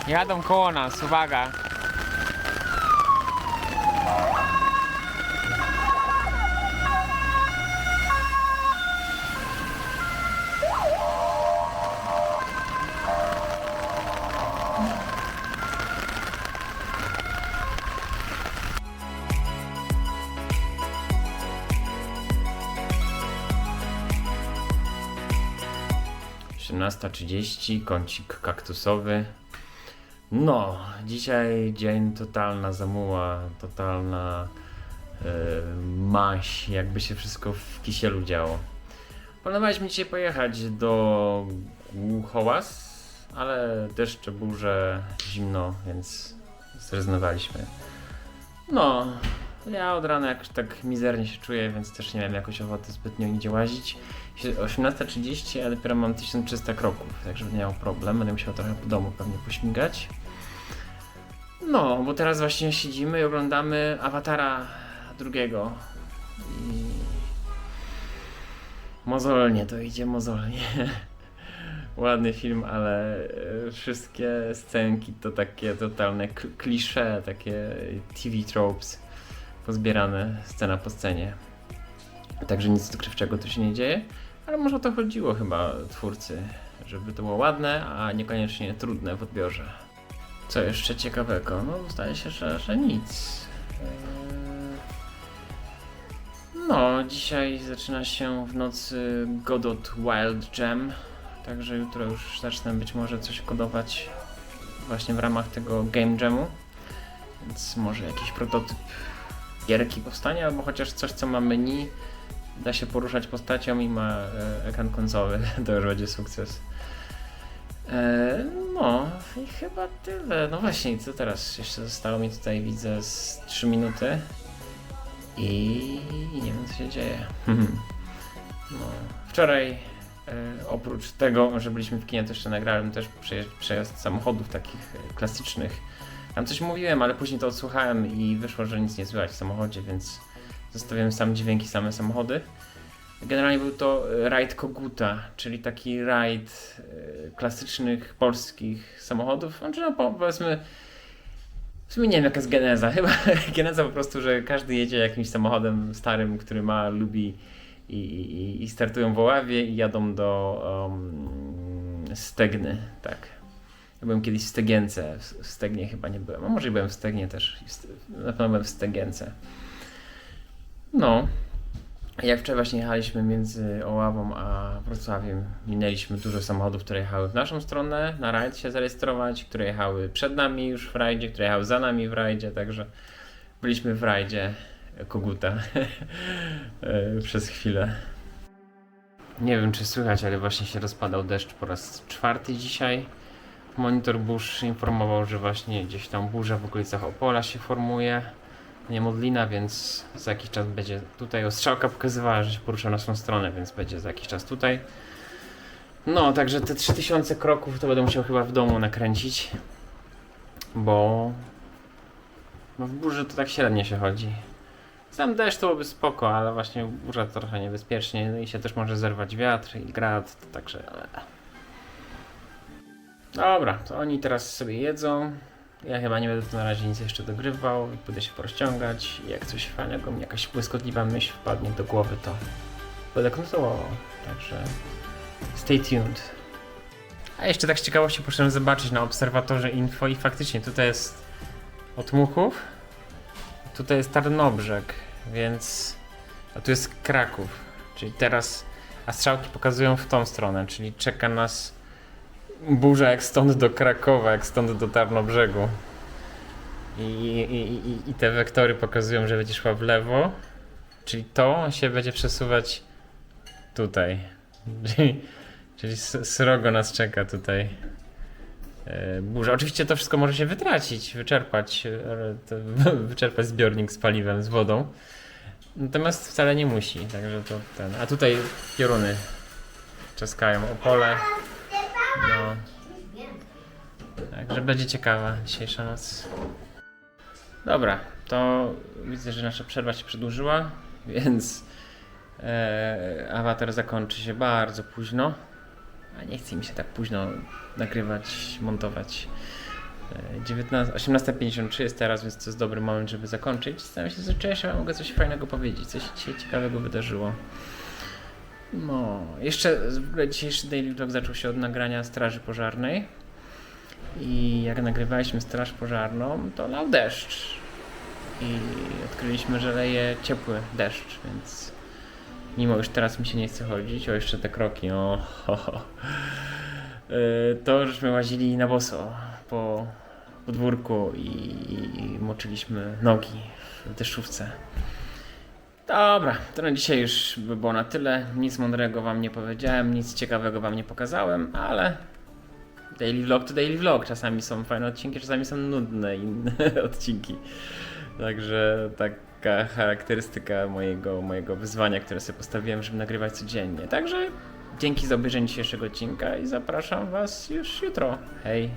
Jadą koło nas, uwaga. Kącik kaktusowy. No, dzisiaj dzień totalna zamuła, totalna maś, jakby się wszystko w kisielu działo. Planowaliśmy dzisiaj pojechać do Głuchołaz, ale deszcze, burze, zimno, więc zrezygnowaliśmy. No, ja od rana jakoś tak mizernie się czuję, więc też nie miałem jakoś ochoty zbytnio nigdzie łazić. 18:30, a dopiero mam 1300 kroków, także będę miał problem, będę musiał trochę po domu pewnie pośmigać. No, bo teraz właśnie siedzimy i oglądamy Awatara drugiego. I mozolnie to idzie, mozolnie. Ładny film, ale wszystkie scenki to takie totalne klisze, takie TV tropes pozbierane scena po scenie. Także nic odkrywczego tu się nie dzieje, ale może o to chodziło chyba twórcy, żeby to było ładne, a niekoniecznie trudne w odbiorze. Co jeszcze ciekawego? No zdaje się, że nic. No, dzisiaj zaczyna się w nocy Godot Wild Jam, także jutro już zacznę być może coś kodować właśnie w ramach tego Game Jamu, więc może jakiś prototyp gierki powstanie, albo chociaż coś, co ma menu, da się poruszać postacią i ma ekran końcowy, to już będzie sukces. No i chyba tyle. No właśnie, co teraz? Jeszcze zostało mi tutaj, widzę, z 3 minuty i nie wiem, co się dzieje. No, wczoraj oprócz tego, że byliśmy w kinie, to jeszcze nagrałem też przejazd samochodów takich klasycznych. Tam coś mówiłem, ale później to odsłuchałem i wyszło, że nic nie słychać w samochodzie, więc zostawiłem sam dźwięki, same samochody. Generalnie był to rajd Koguta, czyli taki rajd klasycznych polskich samochodów. Znaczy, no powiedzmy, w sumie nie wiem jaka jest geneza. Chyba geneza po prostu, że każdy jedzie jakimś samochodem starym, który lubi i startują w Oławie i jadą do Stegny, tak. Ja byłem kiedyś w Stegience, w Stegnie chyba nie byłem, a może byłem w Stegnie też, na pewno byłem w Stegience. No, jak wczoraj właśnie jechaliśmy między Oławą a Wrocławiem, minęliśmy dużo samochodów, które jechały w naszą stronę, na rajd się zarejestrować, które jechały przed nami już w rajdzie, które jechały za nami w rajdzie, także byliśmy w rajdzie Koguta przez chwilę. Nie wiem, czy słychać, ale właśnie się rozpadał deszcz po raz 4 dzisiaj. Monitor burz informował, że właśnie gdzieś tam burza w okolicach Opola się formuje. Nie modlina, więc za jakiś czas będzie tutaj. Ostrzałka pokazywała, że się porusza na naszą stronę, więc będzie za jakiś czas tutaj. No, także te 3000 kroków to będę musiał chyba w domu nakręcić, bo no w burzy to tak średnio się chodzi. Sam deszcz to byłoby spoko, ale właśnie burza to trochę niebezpiecznie, no i się też może zerwać wiatr i grad, to także... Dobra, to oni teraz sobie jedzą. Ja chyba nie będę tu na razie nic jeszcze dogrywał i pójdę się porozciągać. I jak coś fajnego, mi jakaś błyskotliwa myśl wpadnie do głowy, to będę kontynuował. Także stay tuned. A jeszcze tak z ciekawości poszedłem zobaczyć na obserwatorze info i faktycznie tutaj jest od Muchów, tutaj jest Tarnobrzeg, więc... A tu jest Kraków, czyli teraz... A strzałki pokazują w tą stronę, czyli czeka nas burza jak stąd do Krakowa, jak stąd do Tarnobrzegu. I te wektory pokazują, że będzie szła w lewo, czyli to się będzie przesuwać tutaj. Czyli srogo nas czeka tutaj burza. Oczywiście to wszystko może się wytracić, wyczerpać zbiornik z paliwem, z wodą. Natomiast wcale nie musi, także to ten. A tutaj pioruny czaskają Opole. No. Także będzie ciekawa dzisiejsza noc. Dobra, to widzę, że nasza przerwa się przedłużyła, więc Awatar zakończy się bardzo późno. A nie chce mi się tak późno nagrywać, montować. 18:53 jest teraz, więc to jest dobry moment, żeby zakończyć. Zastanawiam się, czy jeszcze mogę coś fajnego powiedzieć, coś dzisiaj ciekawego wydarzyło. No, jeszcze w ogóle dzisiejszy Daily Vlog zaczął się od nagrania straży pożarnej. I jak nagrywaliśmy straż pożarną, to lał deszcz. I odkryliśmy, że leje ciepły deszcz, więc mimo już teraz mi się nie chce chodzić, o jeszcze te kroki, to żeśmy łazili na boso po podwórku i moczyliśmy nogi w deszczówce. Dobra, to na dzisiaj już by było na tyle. Nic mądrego wam nie powiedziałem, nic ciekawego wam nie pokazałem, ale daily vlog to daily vlog. Czasami są fajne odcinki, czasami są nudne inne odcinki. Także taka charakterystyka mojego wyzwania, które sobie postawiłem, żeby nagrywać codziennie. Także dzięki za obejrzenie dzisiejszego odcinka i zapraszam was już jutro. Hej!